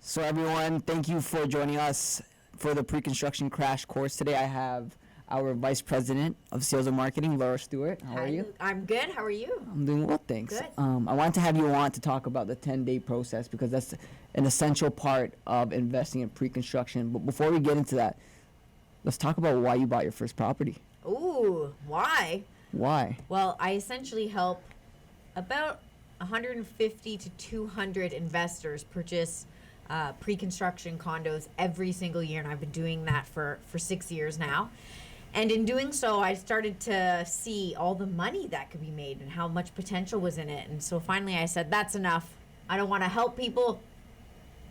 So everyone, thank you for joining us for the pre-construction crash course. Today I have our Vice President of Sales and Marketing, Laura Stewart. How are you? I'm good. How are you? I'm doing well, thanks. Good. I wanted to have you on to talk about the 10-day process because that's an essential part of investing in pre-construction. But before we get into that, let's talk about why you bought your first property. Ooh, why? Why? Well, I essentially help about 150 to 200 investors purchase pre-construction condos every single year, and I've been doing that for 6 years now. And in doing so, I started to see all the money that could be made and how much potential was in it. And so finally I said, that's enough. I don't want to help people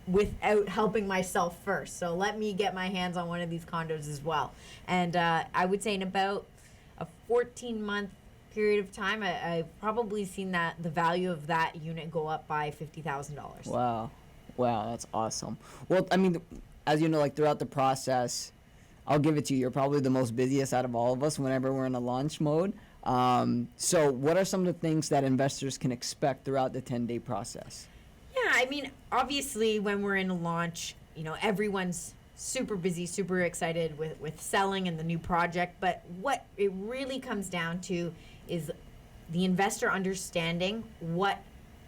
without helping myself first. So let me get my hands on one of these condos as well. And I would say in about a 14-month period of time, I've probably seen that the value of that unit go up by $50,000. Wow, that's awesome. Well, I mean, as you know, like throughout the process, I'll give it to you. You're probably the most busiest out of all of us whenever we're in a launch mode. So what are some of the things that investors can expect throughout the 10-day process? Yeah, I mean, obviously when we're in a launch, everyone's super busy, super excited with selling and the new project. But what it really comes down to is the investor understanding what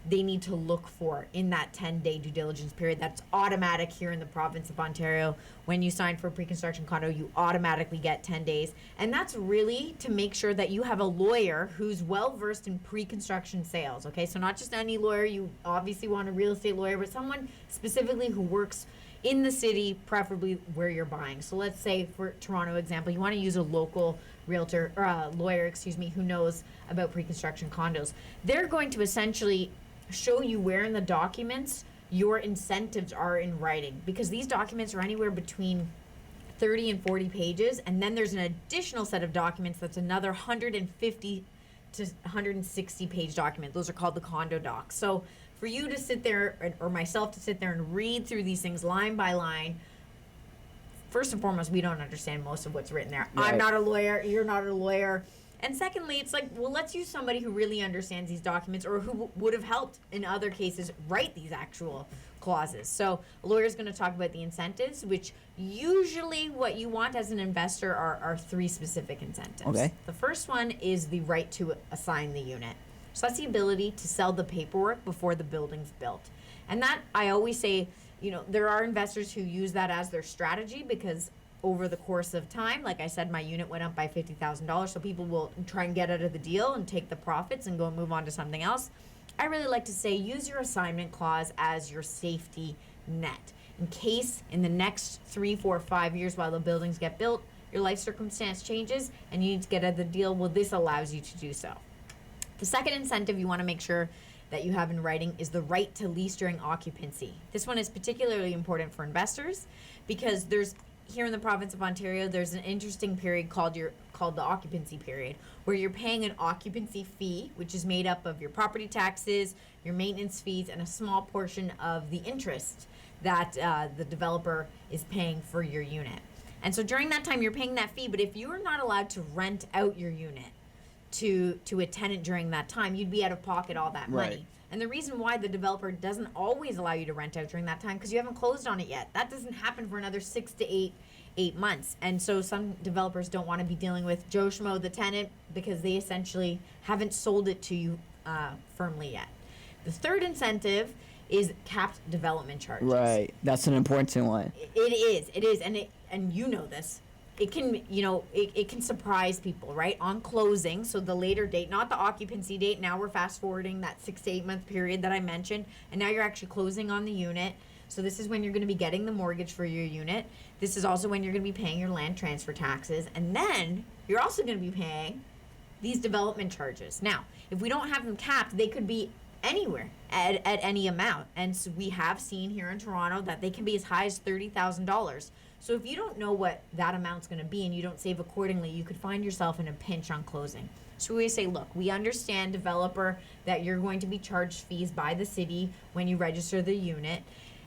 they need to look for in that 10-day due diligence period. That's automatic here in the province of Ontario. When you sign for a pre-construction condo, you automatically get 10 days. And that's really to make sure that you have a lawyer who's well-versed in pre-construction sales, okay? So not just any lawyer. You obviously want a real estate lawyer, but someone specifically who works in the city, preferably where you're buying. So let's say for Toronto example, you want to use a local realtor or lawyer, who knows about pre-construction condos. They're going to essentially show you where in the documents your incentives are in writing, because these documents are anywhere between 30 and 40 pages, and then there's an additional set of documents that's another 150 to 160 page document. Those are called the condo docs. So for you to sit there, or myself to sit there and read through these things line by line, first and foremost, we don't understand most of what's written there. Right. I'm not a lawyer, you're not a lawyer. And secondly, it's like, well, let's use somebody who really understands these documents, or who would have helped in other cases write these actual clauses. So a lawyer is going to talk about the incentives, which usually what you want as an investor are three specific incentives. Okay. The first one is the right to assign the unit. So that's the ability to sell the paperwork before the building's built. And that, I always say, there are investors who use that as their strategy, because over the course of time, like I said, my unit went up by $50,000, so people will try and get out of the deal and take the profits and go and move on to something else. I really like to say use your assignment clause as your safety net. In case in the next 3, 4, 5 years while the buildings get built, your life circumstance changes and you need to get out of the deal, well, this allows you to do so. The second incentive you want to make sure that you have in writing is the right to lease during occupancy. This one is particularly important for investors because here in the province of Ontario, there's an interesting period called the occupancy period, where you're paying an occupancy fee, which is made up of your property taxes, your maintenance fees, and a small portion of the interest that the developer is paying for your unit. And so during that time, you're paying that fee, but if you are not allowed to rent out your unit to a tenant during that time, you'd be out of pocket all that money. Right. And the reason why the developer doesn't always allow you to rent out during that time, because you haven't closed on it yet. That doesn't happen for another 6 to 8 months. And so some developers don't want to be dealing with Joe Schmo, the tenant, because they essentially haven't sold it to you firmly yet. The third incentive is capped development charges. Right. That's an important one. It is. And you know this. It can, it can surprise people, right? On closing, so the later date, not the occupancy date. Now we're fast forwarding that 6 to 8 month period that I mentioned, and now you're actually closing on the unit. So this is when you're going to be getting the mortgage for your unit. This is also when you're going to be paying your land transfer taxes, and then you're also going to be paying these development charges. Now, if we don't have them capped, they could be anywhere at any amount, and so we have seen here in Toronto that they can be as high as $30,000. So if you don't know what that amount's going to be and you don't save accordingly, you could find yourself in a pinch on closing. So we say, look, we understand, developer, that you're going to be charged fees by the city when you register the unit,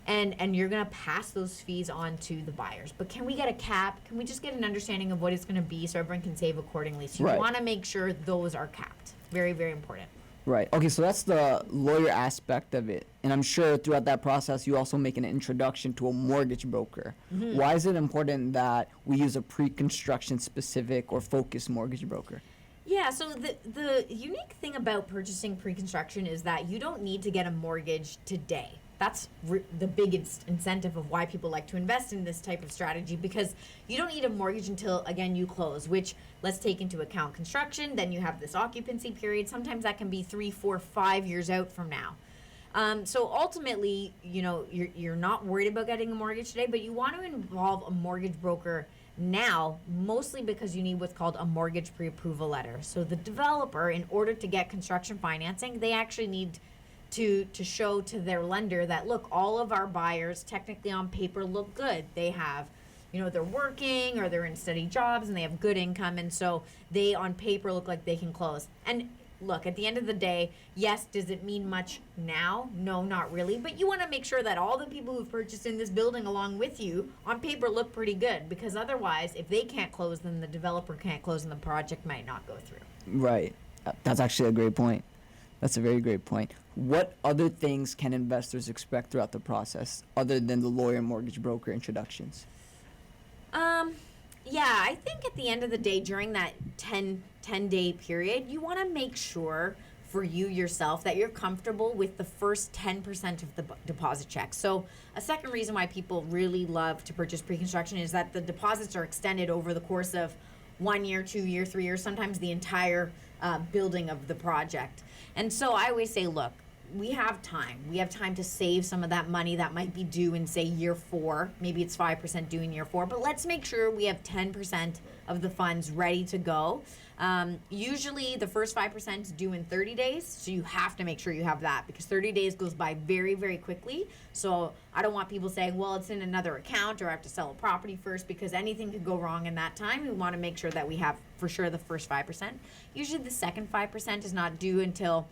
and you're going to pass those fees on to the buyers. But can we get a cap? Can we just get an understanding of what it's going to be so everyone can save accordingly? So you want to make sure those are capped. Very, very important. Right. Okay, so that's the lawyer aspect of it. And I'm sure throughout that process, you also make an introduction to a mortgage broker. Why is it important that we use a pre-construction specific or focused mortgage broker? Yeah, so the unique thing about purchasing pre-construction is that you don't need to get a mortgage today. That's the biggest incentive of why people like to invest in this type of strategy, because you don't need a mortgage until, again, you close, which, let's take into account construction. Then you have this occupancy period. Sometimes that can be 3, 4, 5 years out from now. So ultimately, you're not worried about getting a mortgage today, but you want to involve a mortgage broker now, mostly because you need what's called a mortgage pre-approval letter. So the developer, in order to get construction financing, they actually need to show to their lender that, look, all of our buyers technically on paper look good. They have, they're working or they're in steady jobs and they have good income, and so they on paper look like they can close. And look, at the end of the day, yes, does it mean much now? No, not really. But you want to make sure that all the people who've purchased in this building along with you on paper look pretty good, because otherwise, if they can't close, then the developer can't close and the project might not go through. Right. That's actually a great point. That's a very great point. What other things can investors expect throughout the process other than the lawyer and mortgage broker introductions? Yeah, I think at the end of the day, during that 10-day period, you want to make sure for you yourself that you're comfortable with the first 10% of the deposit check. So a second reason why people really love to purchase pre-construction is that the deposits are extended over the course of 1 year, 2 year, 3 years, sometimes the entire building of the project. And so I always say, look, we have time. We have time to save some of that money that might be due in, say, year 4. Maybe it's 5% due in year 4, but let's make sure we have 10% of the funds ready to go. Usually the first 5% is due in 30 days, so you have to make sure you have that, because 30 days goes by very, very quickly. So I don't want people saying, well, it's in another account, or I have to sell a property first, because anything could go wrong in that time. We want to make sure that we have for sure the first 5%. Usually the second 5% is not due until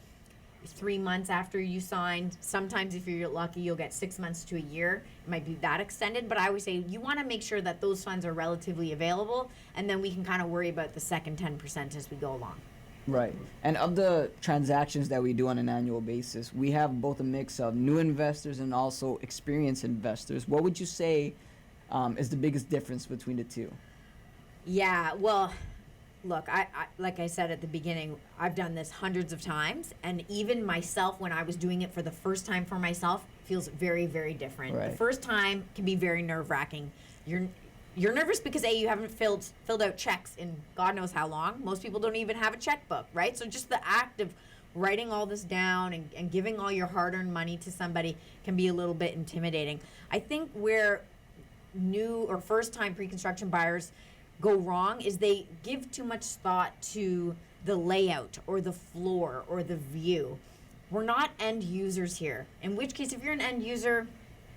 3 months after you signed. Sometimes if you're lucky, you'll get 6 months to a year. It might be that extended, but I always say you want to make sure that those funds are relatively available, and then we can kind of worry about the second 10% as we go along. Right. And of the transactions that we do on an annual basis, we have both a mix of new investors and also experienced investors. What would you say is the biggest difference between the two? Yeah, well, look, I like I said at the beginning, I've done this hundreds of times, and even myself, when I was doing it for the first time for myself, feels very, very different. Right. The first time can be very nerve-wracking. You're nervous because you haven't filled out checks in God knows how long. Most people don't even have a checkbook, right? So just the act of writing all this down and giving all your hard-earned money to somebody can be a little bit intimidating. I think where new or first-time pre-construction buyers go wrong is they give too much thought to the layout or the floor or the view. We're not end users here, in which case if you're an end user,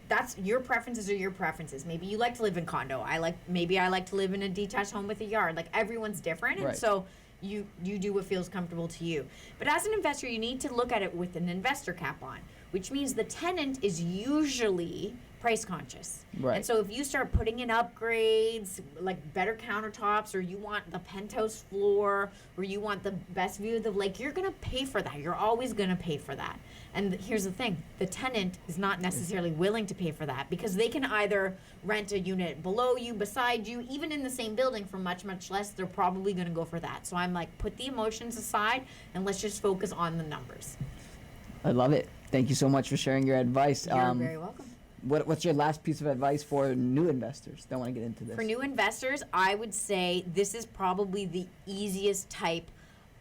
that's your preferences are your preferences. Maybe you like to live in condo. Maybe I like to live in a detached home with a yard. Like, everyone's different. Right. And so you do what feels comfortable to you. But as an investor, you need to look at it with an investor cap on, which means the tenant is usually price conscious. Right. And so if you start putting in upgrades, like better countertops, or you want the penthouse floor, or you want the best view of the lake, you're going to pay for that. You're always going to pay for that. And here's the thing, the tenant is not necessarily willing to pay for that, because they can either rent a unit below you, beside you, even in the same building for much, much less. They're probably going to go for that. So I'm like, put the emotions aside and let's just focus on the numbers. I love it. Thank you so much for sharing your advice. You're very welcome. What's your last piece of advice for new investors that want to get into this? For new investors, I would say this is probably the easiest type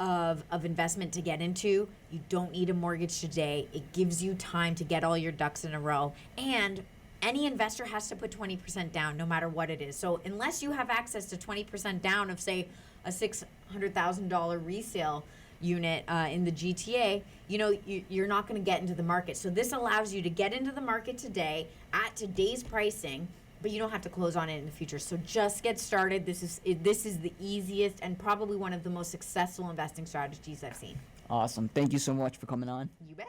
of investment to get into. You don't need a mortgage today. It gives you time to get all your ducks in a row. And any investor has to put 20% down no matter what it is. So unless you have access to 20% down of, say, a $600,000 resale unit in the GTA, you're not going to get into the market. So this allows you to get into the market today at today's pricing, but you don't have to close on it in the future. So just get started. This is the easiest and probably one of the most successful investing strategies I've seen. Awesome. Thank you so much for coming on. You bet.